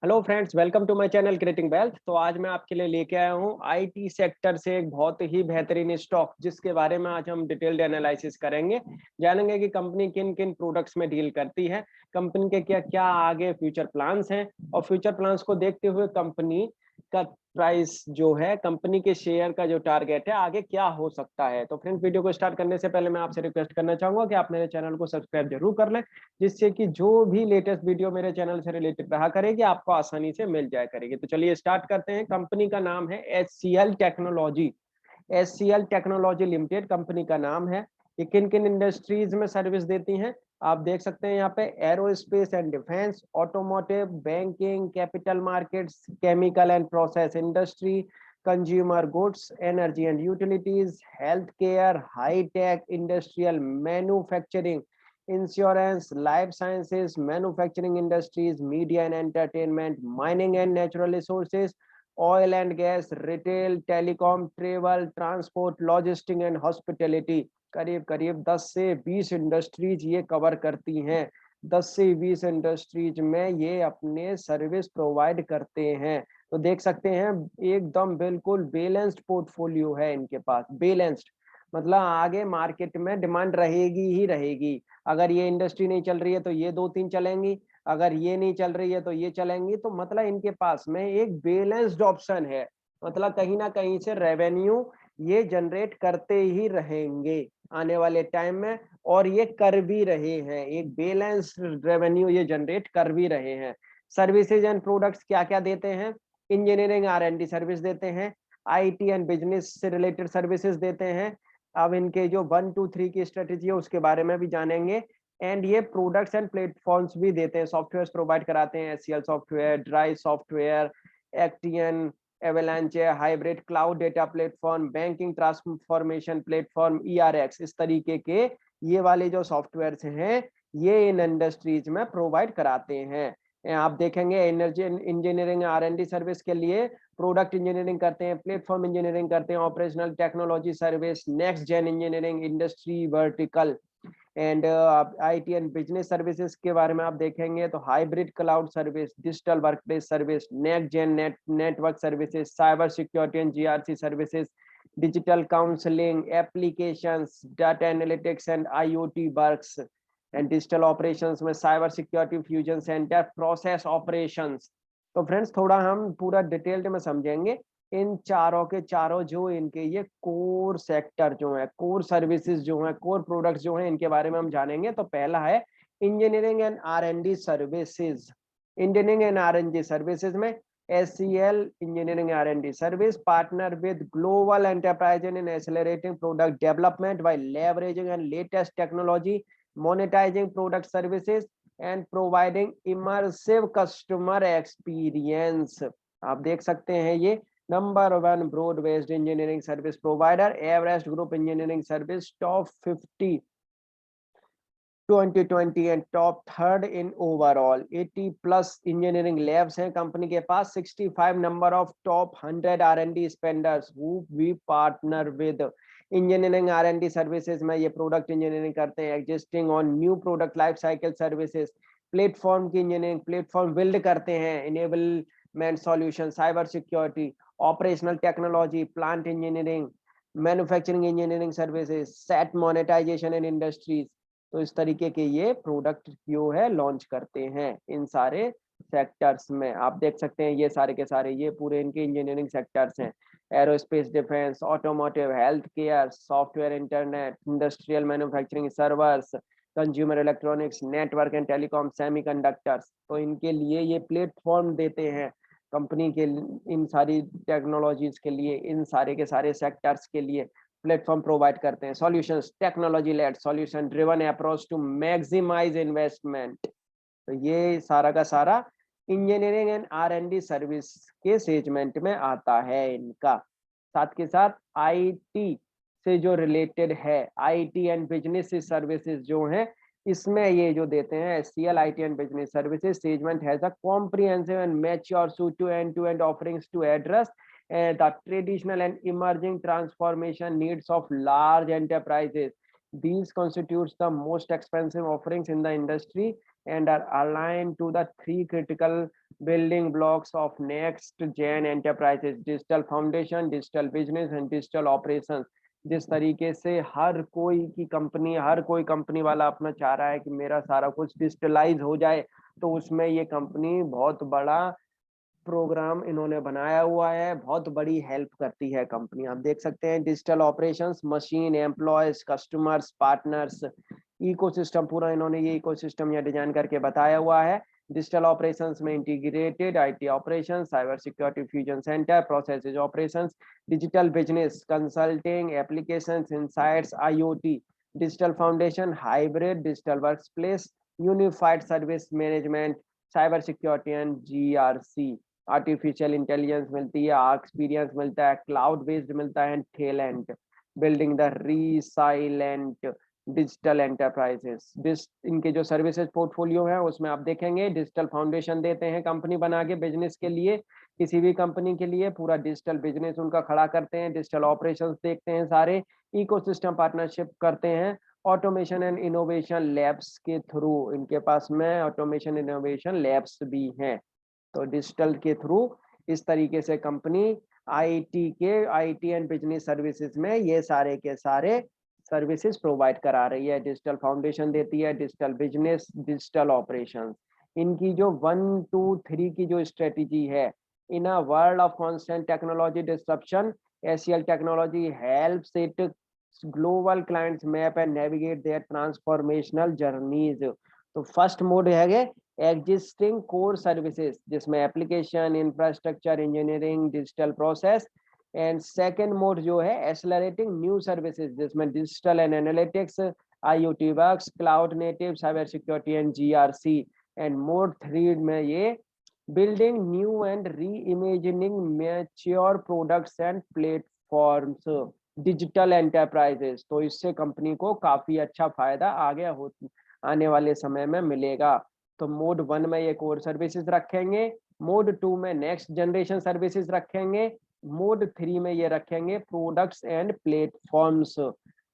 Hello friends, welcome to my channel creating wealth. तो आज मैं आपके लिए लेके आया हूँ आईटी सेक्टर से एक बहुत ही बेहतरीन स्टॉक, जिसके बारे में आज हम डिटेल्ड एनालिसिस करेंगे। जानेंगे कि कंपनी किन किन प्रोडक्ट्स में डील करती है, कंपनी के क्या क्या आगे फ्यूचर प्लान्स हैं, और फ्यूचर प्लान्स को देखते हुए कंपनी का प्राइस जो है, कंपनी के शेयर का जो टारगेट है, आगे क्या हो सकता है। तो फ्रेंड्स, वीडियो को स्टार्ट करने से पहले मैं आपसे रिक्वेस्ट करना चाहूंगा कि आप मेरे चैनल को सब्सक्राइब जरूर कर लें, जिससे कि जो भी लेटेस्ट वीडियो मेरे चैनल से रिलेटेड रहा करेगी आपको आसानी से मिल जाया करेगी। तो चलिए स्टार्ट करते हैं। कंपनी का नाम है HCL technology. HCL technology limited company का नाम है। ये किन किन इंडस्ट्रीज में सर्विस देती हैं आप देख सकते हैं यहाँ पे। Aerospace and defence, automotive, banking, capital markets, chemical and process industry, consumer goods, energy and utilities, health care, high tech, industrial manufacturing, insurance, life sciences, manufacturing industries, media and entertainment, mining and natural resources, oil and gas, retail, telecom, travel, transport, logistic and hospitality. करीब करीब 10 से 20 industries ये cover करती हैं। 10 से 20 industries में ये अपने सर्विस प्रोवाइड करते हैं। तो देख सकते हैं एकदम बिल्कुल बैलेंस्ड पोर्टफोलियो है इनके पास। बैलेंस्ड मतलब आगे मार्केट में डिमांड रहेगी ही रहेगी। अगर ये इंडस्ट्री नहीं चल रही है तो ये दो तीन चलेंगी, अगर ये नहीं चल रही है तो ये चलेंगी। तो मतलब इनके पास में एक बैलेंस्ड ऑप्शन है, मतलब कहीं ना कहीं से रेवेन्यू ये जनरेट करते ही रहेंगे आने वाले टाइम में, और ये कर भी रहे हैं। एक बैलेंस्ड रेवेन्यू ये जनरेट कर भी रहे हैं। सर्विसेज एंड प्रोडक्ट्स क्या क्या देते हैं? Engineering R and D service देते हैं, आईटी एंड बिजनेस से रिलेटेड सर्विसेज देते हैं। अब इनके जो 1 2 3 की स्ट्रेटेजी है उसके बारे में भी जानेंगे। एंड ये प्रोडक्ट्स एंड प्लेटफॉर्म्स भी देते हैं, सॉफ्टवेयर प्रोवाइड कराते हैं। SCL software, dry software, Actian, Avalanche, hybrid cloud data platform, banking transformation platform, ERX, इस तरीके के ये वाले जो सॉफ्टवेयर्स हैं ये इन इंडस्ट्रीज में प्रोवाइड कराते हैं। आप देखेंगे energy engineering R and D service के लिए प्रोडक्ट इंजीनियरिंग करते हैं, प्लेटफॉर्म इंजीनियरिंग करते हैं, operational technology service, next gen engineering, industry vertical. And IT and business services के बारे में आप देखेंगे तो hybrid cloud service, digital workplace service, next gen network services, cyber security and GRC services, digital counselling, applications, data analytics and IoT works, and digital operations में cyber security, fusion centre, process operations. तो friends, थोड़ा हम पूरा detailed में समझेंगे इन चारों के चारों जो इनके ये कोर सेक्टर जो है, कोर सर्विसेज जो है, कोर प्रोडक्ट्स जो है, इनके बारे में हम जानेंगे। तो पहला है engineering and R and D services. Engineering and R and D services में SCL engineering R and D service partner with global enterprise in accelerating product development by leveraging and latest technology, monetizing product services and providing immersive customer experience। आप देख सकते हैं ये number 1 broad based engineering service provider, Everest group engineering service top 50 2020 and top third in overall. 80 plus engineering labs हैं company के पास। 65 number of top 100 R&D spenders who we partner with. Engineering R&D services में ये product engineering करते हैं, existing on new product life cycle services, platform की engineering, platform build करते हैं, enablement solution, cyber security, operational technology, plant engineering, manufacturing engineering services, set monetisation in industries. तो इस तरीके के ये प्रोडक्ट जो है लॉन्च करते हैं इन सारे सेक्टर्स में। आप देख सकते हैं ये सारे के सारे ये पूरे इनके इंजीनियरिंग सेक्टर्स हैं। Aerospace defence, automotive, health care, software, internet, industrial manufacturing, servers, consumer electronics, network and telecom, semiconductors. तो इनके लिए ये प्लेटफॉर्म देते हैं कंपनी के, इन सारी टेक्नोलॉजीज के लिए, इन सारे के सारे सेक्टर्स के लिए प्लेटफॉर्म प्रोवाइड करते हैं। Solutions, technology led solution driven approach to maximise investment. तो ये सारा का सारा engineering and R and D service के सेगमेंट में आता है इनका। साथ के साथ आईटी से जो रिलेटेड है, आईटी एंड बिजनेस सर्विसेज जो हैं, इसमें ये जो देते हैं HCL IT and business services segment has a comprehensive and mature suite to end offerings to address the traditional and emerging transformation needs of large enterprises. These constitutes the most expensive offerings in the industry and are aligned to the three critical building blocks of next gen enterprises, digital foundation, digital business and digital operations. जिस तरीके से हर कोई company वाला अपना चाह रहा है कि मेरा सारा कुछ डिजिटलाइज हो जाए, तो उसमें ये कंपनी बहुत बड़ा प्रोग्राम इन्होंने बनाया हुआ है, बहुत बड़ी हेल्प करती है कंपनी। आप देख सकते हैं digital operations, machine, employees, customers, partners, ecosystem, पूरा इन्होंने ये इकोसिस्टम या डिजाइन करके बताया हुआ है। डिजिटल ऑपरेशंस में integrated IT operations, cyber security fusion centre, processes operations, digital business, consulting, applications, insights, IoT, digital foundation, hybrid digital workplace, unified service management, cyber security and GRC, artificial intelligence मिलती है, experience मिलता है, cloud based मिलता है, talent, building the resilient digital enterprises. इनके जो services portfolio है उसमें आप देखेंगे डिजिटल फाउंडेशन देते हैं कंपनी बना के बिजनेस के लिए, किसी भी कंपनी के लिए पूरा डिजिटल बिजनेस उनका खड़ा करते हैं, डिजिटल ऑपरेशंस देखते हैं, सारे इकोसिस्टम पार्टनरशिप करते हैं, ऑटोमेशन एंड इनोवेशन लैब्स के थ्रू, इनके पास में ऑटोमेशन इनोवेशन लैब्स भी हैं। तो डिजिटल के थ्रू इस तरीके से company IT and business services में ये सारे के सारे सर्विसेज प्रोवाइड करा रही है। डिजिटल फाउंडेशन देती है, डिजिटल बिजनेस, डिजिटल ऑपरेशन। इनकी जो 1 2 3 की जो स्ट्रेटेजी है, in a world of constant technology disruption, ACL technology helps it global clients map and navigate their transformational journeys. तो फर्स्ट मोड है एग्जिस्टिंग कोर सर्विसेज, जिसमें application, infrastructure, engineering, digital process, and second mode जो है accelerating new services, जिसमें digital and analytics, IoT works, cloud native, cyber security and GRC. And mode 3 में ये building new and reimagining mature products and platforms, digital enterprises. तो इससे company को काफी अच्छा फायदा आने वाले समय में मिलेगा। तो मोड 1 में ये कोर सर्विसेज रखेंगे, मोड 2 में नेक्स्ट जनरेशन सर्विसेज रखेंगे, मोड 3 में ये रखेंगे प्रोडक्ट्स एंड प्लेटफॉर्म्स।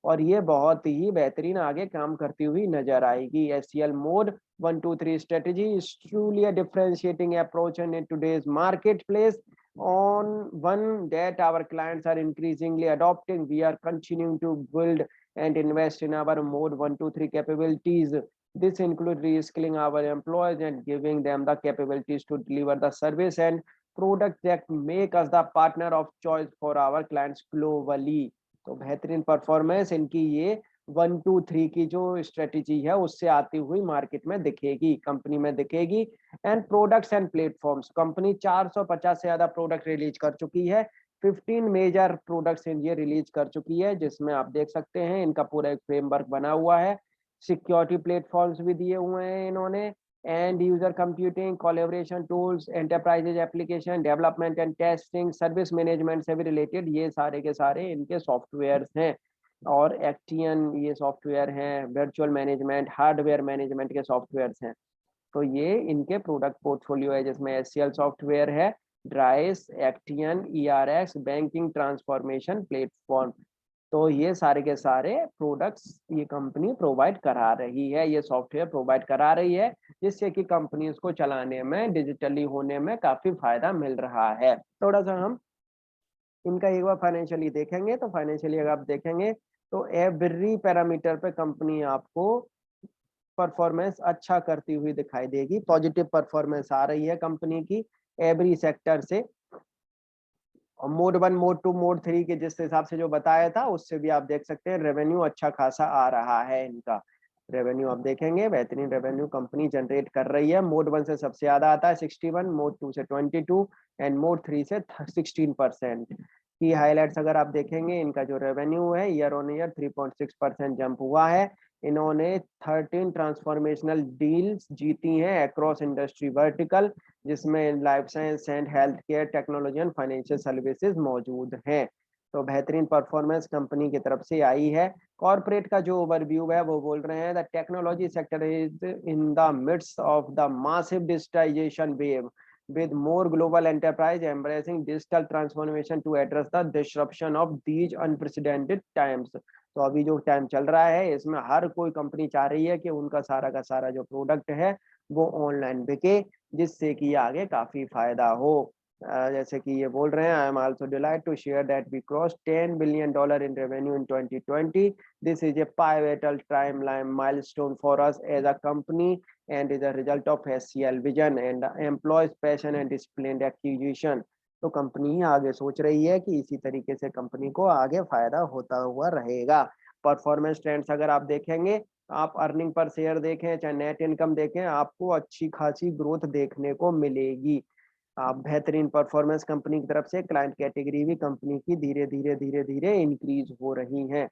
और ये बहुत ही बेहतरीन आगे काम करती हुई नजर आएगी। SCL mode 1 2 3 strategy is truly a differentiating approach in today's marketplace, on one that our clients are increasingly adopting. We are continuing to build and invest in our mode 1 2 3 capabilities. This includes reskilling our employees and giving them the capabilities to deliver the service and products that make us the partner of choice for our clients globally. तो बेहतरीन performance इनकी ये 1 2 3 की जो strategy है उससे आती हुई मार्केट में दिखेगी, कंपनी में दिखेगी। And products and platforms, company 450 से ज्यादा प्रोडक्ट रिलीज कर चुकी है, 15 मेजर प्रोडक्ट्स ये रिलीज कर चुकी है, जिसमें आप देख सकते हैं इनका पूरा एक फ्रेमवर्क बना हुआ है। सिक्योरिटी प्लेटफॉर्म्स भी दिए हुए हैं इन्होंने, and user computing, collaboration tools, enterprises application development and testing, service management से भी रिलेटेड ये सारे के सारे इनके सॉफ्टवेयर हैं। और एक्टियन ये सॉफ्टवेयर हैं, वर्चुअल मैनेजमेंट, हार्डवेयर मैनेजमेंट के सॉफ्टवेयर हैं। तो ये इनके प्रोडक्ट पोर्टफोलियो है, जिसमें एचसीएल सॉफ्टवेयर है, ड्राइस, एक्टियन, ईआरएक्स, बैंकिंग ट्रांसफॉर्मेशन प्लेटफॉर्म। तो ये सारे के सारे प्रोडक्ट्स ये कंपनी प्रोवाइड करा रही है, ये सॉफ्टवेयर प्रोवाइड करा रही है, जिससे कि कंपनी को चलाने में, डिजिटली होने में काफी फायदा मिल रहा है। थोड़ा सा हम इनका एक बार फाइनेंशियली देखेंगे, तो फाइनेंशियली अगर आप देखेंगे तो एवरी पैरामीटर पे कंपनी आपको परफॉर्मेंस अच्छा करती हुई दिखाई देगी, पॉजिटिव परफॉर्मेंस आ रही है कंपनी की एवरी सेक्टर से। और मोड 1 मोड 2 मोड 3 के जिस हिसाब से जो बताया था उससे भी आप देख सकते हैं रेवेन्यू अच्छा खासा आ रहा है इनका। रेवेन्यू आप देखेंगे बेहतरीन रेवेन्यू कंपनी जनरेट कर रही है। मोड 1 से सबसे ज्यादा आता है 61, मोड 2 से 22 एंड मोड 3 से 16%। की हाईलाइट्स अगर आप देखेंगे, इनका जो रेवेन्यू है ईयर ऑन ईयर 3.6% जंप हुआ है। इन्होंने 13 ट्रांसफॉर्मेशनल डील्स जीती हैं अक्रॉस इंडस्ट्री वर्टिकल, जिसमें life science and health care, technology and financial services मौजूद हैं। तो बेहतरीन परफॉर्मेंस कंपनी की तरफ से आई है। कॉर्पोरेट का जो ओवरव्यू है वो बोल रहे हैं, the technology sector is in the midst of the massive digitisation wave with more global enterprise embracing digital transformation to address the disruption of these unprecedented times। तो अभी जो टाइम चल रहा है इसमें हर कोई कंपनी चाह रही है कि उनका सारा का सारा जो प्रोडक्ट है वो ऑनलाइन बिके, जिससे कि आगे काफी फायदा हो। जैसे कि ये बोल रहे हैं, I am also delighted to share that we cross $10 billion in revenue in 2020. This is a pivotal timeline milestone for us as a company and is a result of SCL vision and employees passion and disciplined acquisition. तो company आगे सोच रही है कि इसी तरीके से company को आगे फायदा होता हुआ रहेगा। परफॉर्मेंस ट्रेंड्स अगर आप देखेंगे, आप अर्निंग पर शेयर देखें चाहे नेट इनकम देखें, आपको अच्छी खासी ग्रोथ देखने को मिलेगी। आप बेहतरीन परफॉर्मेंस कंपनी की तरफ से क्लाइंट कैटेगरी भी कंपनी की धीरे धीरे धीरे धीरे इंक्रीज हो रही हैं।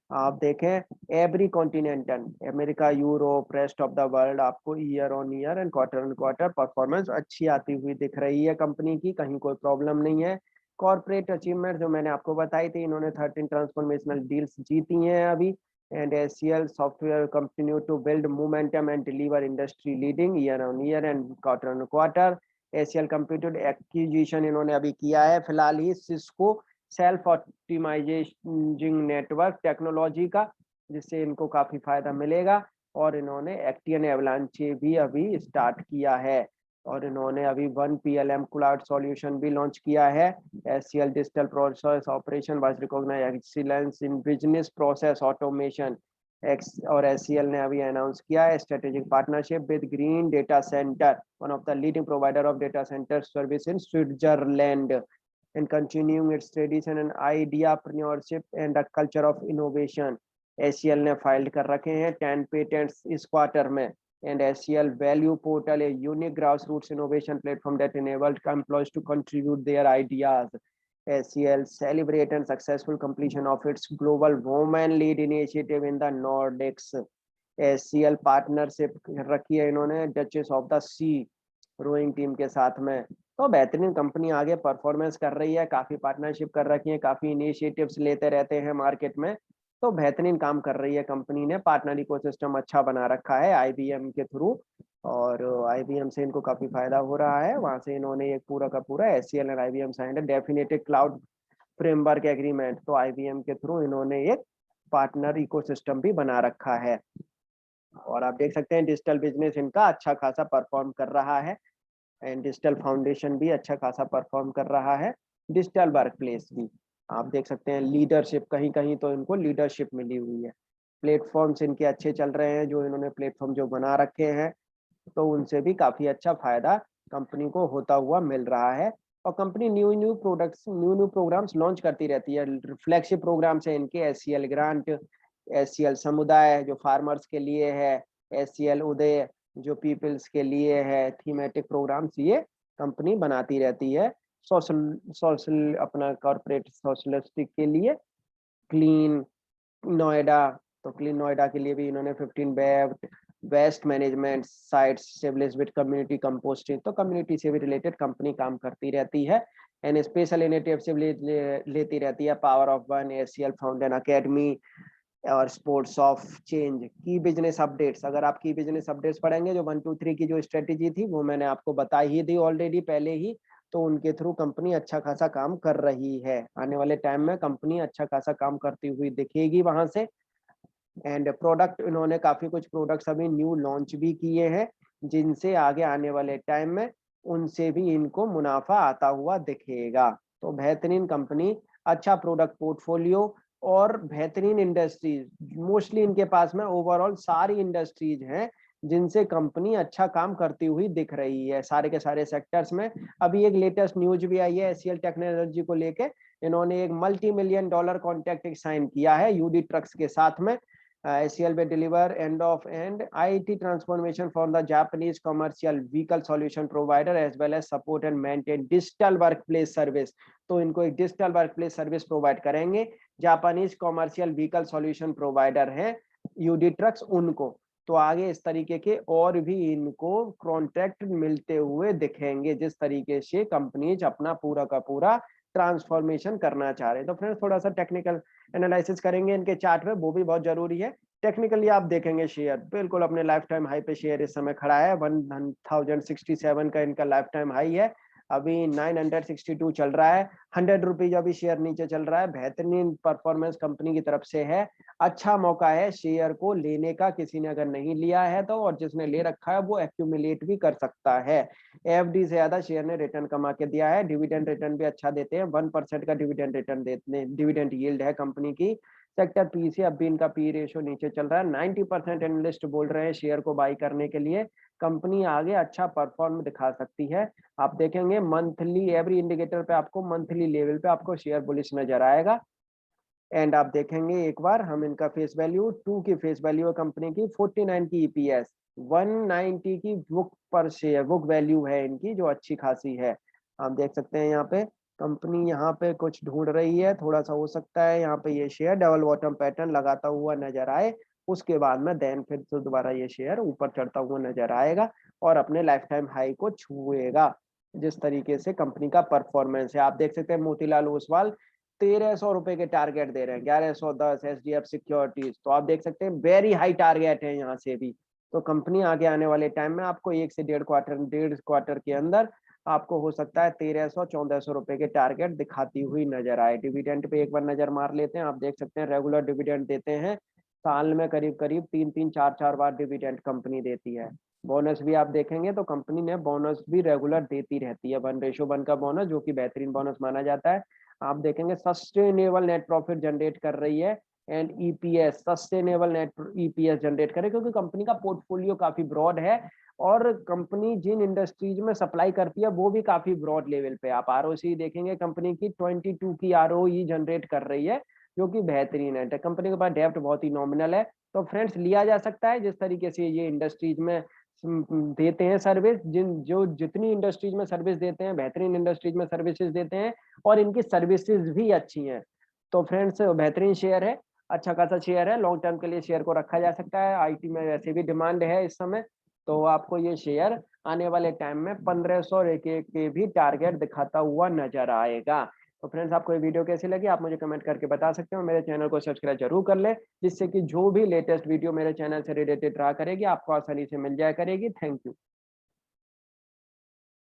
आप देखें every continental, America, Europe, rest of the world, आपको ईयर ऑन क्वार्टर परफॉर्मेंस अच्छी आती हुई दिख रही है कंपनी की, कहीं कोई प्रॉब्लम नहीं है। कॉर्पोरेट अचीवमेंट जो मैंने आपको बताई थी, इन्होंने 13 ट्रांसफॉर्मेशनल डील्स जीती हैं अभी। And HCL software continue to build momentum and deliver industry leading year on year and quarter. HCL computed acquisition इन्होंने अभी किया है फिलहाल ही, Cisco self optimising network technology का, जिससे इनको काफी फायदा मिलेगा। और इन्होंने एक्टियन एवलांचे भी अभी स्टार्ट किया है, और इन्होंने अभी 1PLM क्लाउड सॉल्यूशन भी लॉन्च किया है। HCL digital process operation was recognised excellence in business process automation. और एचसीएल ने अभी अनाउंस किया है strategic partnership with Green Data Centre, one of the leading provider of data centre service in Switzerland, and continuing its tradition and ideapreneurship and a culture of innovation. HCL ने filed कर रखे हैं 10 patents इस quarter में। And HCL value portal, a unique grassroots innovation platform that enabled employees to contribute their ideas. HCL celebrate and successful completion of its global women lead initiative in the Nordics. HCL partnership रखी है इन्होंने Duchess of the Sea rowing team के साथ में। तो बेहतरीन company आगे performance कर रही है, काफी पार्टनरशिप कर रखी है, काफी इनिशिएटिव्स लेते रहते हैं मार्केट में। तो बेहतरीन काम कर रही है कंपनी ने, पार्टनर इकोसिस्टम अच्छा बना रखा है आईबीएम के थ्रू, और आईबीएम से इनको काफी फायदा हो रहा है। वहां से इन्होंने एक पूरा का पूरा एचसीएल और IBM sign definitive cloud framework agreement, तो आईबीएम के थ्रू इन्होंने एक पार्टनर इकोसिस्टम भी बना रखा है। और आप देख सकते हैं डिजिटल बिजनेस इनका अच्छा खासा परफॉर्म कर रहा है, एंड डिजिटल फाउंडेशन भी अच्छा खासा परफॉर्म कर रहा है। डिजिटल वर्क प्लेस भी आप देख सकते हैं, लीडरशिप कहीं कहीं तो इनको लीडरशिप मिली हुई है। प्लेटफॉर्म्स इनके अच्छे चल रहे हैं, जो इन्होंने प्लेटफॉर्म जो बना रखे हैं, तो उनसे भी काफी अच्छा फायदा कंपनी को होता हुआ मिल रहा है। और company new new programmes launch करती रहती है। फ्लैगशिप प्रोग्राम्स है इनके एचसीएल ग्रांट, एचसीएल समुदाय जो फार्मर्स के लिए है, एचसीएल उदय जो पीपल्स के लिए है। थीमेटिक प्रोग्राम्स ये कंपनी बनाती रहती है सोशल अपना कॉर्पोरेट सोशलिस्टिक के लिए। क्लीन नोएडा, तो क्लीन नोएडा के लिए भी इन्होंने 15 waste management sites establish with community composting, तो कम्युनिटी से भी रिलेटेड कंपनी काम करती रहती है। एंड स्पेशल इनिशिएटिव लेती रहती है, power of one, HCL foundation academy और स्पोर्ट्स ऑफ चेंज। की बिजनेस अपडेट्स, अगर आप की बिजनेस अपडेट्स पढ़ेंगे, जो 1 2 3 की जो स्ट्रेटेजी थी वो मैंने आपको बताई ही दी ऑलरेडी पहले ही, तो उनके थ्रू कंपनी अच्छा खासा काम कर रही है। आने वाले टाइम में कंपनी अच्छा खासा काम करती हुई दिखेगी वहां से। एंड प्रोडक्ट इन्होंने काफी कुछ प्रोडक्ट्स अभी न्यू लॉन्च भी किए हैं, जिनसे आगे आने वाले टाइम में उनसे भी इनको मुनाफा आता हुआ दिखेगा। तो बेहतरीन कंपनी, अच्छा प्रोडक्ट पोर्टफोलियो और बेहतरीन इंडस्ट्रीज, मोस्टली इनके पास में ओवरऑल सारी इंडस्ट्रीज हैं जिनसे कंपनी अच्छा काम करती हुई दिख रही है, सारे के सारे सेक्टर्स में। अभी एक लेटेस्ट न्यूज भी आई है एचसीएल टेक्नोलॉजी को लेके, इन्होंने एक $multi-million कॉन्ट्रैक्ट साइन किया है यूडी ट्रक्स के साथ में। HCL will deliver end-to-end IT transformation for the Japanese commercial vehicle solution provider as well as support and maintain digital workplace service। तो इनको एक डिजिटल वर्कप्लेस सर्विस प्रोवाइड करेंगे, Japanese commercial vehicle solution provider है UD trucks उनको। तो आगे इस तरीके के और भी इनको कॉन्ट्रैक्ट मिलते हुए दिखेंगे, जिस तरीके से कंपनीज अपना पूरा का पूरा ट्रांसफॉर्मेशन करना चाह रहे हैं। तो फ्रेंड्स थोड़ा सा टेक्निकल एनालिसिस करेंगे इनके चार्ट में, वो भी बहुत जरूरी है। टेक्निकली आप देखेंगे शेयर बिल्कुल अपने लाइफ टाइम हाई पे शेयर इस समय खड़ा है, 1067 का इनका लाइफ टाइम हाई है। अभी 962 चल रहा है, 100 रुपीज अभी शेयर नीचे चल रहा है। बेहतरीन परफॉर्मेंस कंपनी की तरफ से है, अच्छा मौका है शेयर को लेने का, किसी ने अगर नहीं लिया है तो, और जिसने ले रखा है वो एक्यूमुलेट भी कर सकता है। एफडी से ज्यादा शेयर ने रिटर्न कमा के दिया है, डिविडेंड रिटर्न भी अच्छा देते हैं, 1% का डिविडेंड रिटर्न देते, डिविडेंड यील्ड है कंपनी की। सेक्टर पी से अभी इनका पी रेशियो नीचे चल रहा है, 90% एनालिस्ट बोल रहे हैं शेयर को बाई करने के लिए। कंपनी आगे अच्छा परफॉर्म दिखा सकती है। आप देखेंगे मंथली एवरी इंडिकेटर पे आपको, मंथली लेवल पे आपको शेयर बुलिश नजर आएगा। एंड आप देखेंगे एक बार हम इनका फेस वैल्यू 2 की फेस वैल्यू है कंपनी की, 49 की ईपीएस, 190 की बुक पर शेयर, बुक वैल्यू है इनकी जो अच्छी खासी है। आप देख सकते हैं यहाँ पे कंपनी यहाँ पे कुछ ढूंढ रही है, थोड़ा सा हो सकता है यहाँ पे ये शेयर डबल बॉटम पैटर्न लगाता हुआ नजर आए, उसके बाद में देन फिर से दोबारा ये शेयर ऊपर चढ़ता हुआ नजर आएगा और अपने लाइफ टाइम हाई को छुएगा। जिस तरीके से कंपनी का परफॉर्मेंस है आप देख सकते हैं, मोतीलाल ओसवाल 1300 रुपए के टारगेट दे रहे हैं, 1110 एसडीएफ सिक्योरिटीज, तो आप देख सकते हैं वेरी हाई टारगेट है यहाँ से भी। तो कंपनी आगे आने वाले टाइम में आपको 1 से 1.5 क्वार्टर के अंदर आपको हो सकता है 1300-1400 रुपए के टारगेट दिखाती हुई नजर आए। डिविडेंड पे एक बार नजर मार लेते हैं, आप देख सकते हैं रेगुलर डिविडेंड देते हैं, साल में करीब करीब 3-3 4-4 बार डिविडेंड कंपनी देती है। बोनस भी आप देखेंगे तो कंपनी ने बोनस भी रेगुलर देती रहती है, 1:1 का बोनस, जो कि बेहतरीन बोनस माना जाता है। आप देखेंगे सस्टेनेबल नेट प्रॉफिट जनरेट कर रही है, and EPS sustainable net EPS generate करे, क्योंकि कंपनी का पोर्टफोलियो काफी ब्रॉड है और कंपनी जिन इंडस्ट्रीज में सप्लाई करती है वो भी काफी ब्रॉड लेवल पे। आप आरओसी देखेंगे कंपनी की 22 की आरओई जनरेट कर रही है, जो कि बेहतरीन है। कंपनी के पास डेप्ट बहुत ही नॉमिनल है। तो फ्रेंड्स लिया जा सकता है जिस तरीके से ये इंडस्ट्रीज में देते हैं सर्विस, जितनी इंडस्ट्रीज में सर्विस देते हैं, बेहतरीन इंडस्ट्रीज में सर्विसेज देते हैं और इनकी सर्विसेज भी अच्छी हैं। तो फ्रेंड्स बेहतरीन शेयर है, अच्छा खासा शेयर है, लॉन्ग टर्म के लिए शेयर को रखा जा सकता है। आईटी में वैसे भी डिमांड है इस समय, तो आपको ये शेयर आने वाले टाइम में 1500 के भी टारगेट दिखाता हुआ नजर आएगा। तो फ्रेंड्स आपको ये वीडियो कैसी लगी आप मुझे कमेंट करके बता सकते हो। मेरे चैनल को सब्सक्राइब जरूर कर ले, जिससे कि जो भी लेटेस्ट वीडियो मेरे चैनल से रिलेटेड रहा करेगी आपको आसानी से मिल जाया करेगी। Thank you.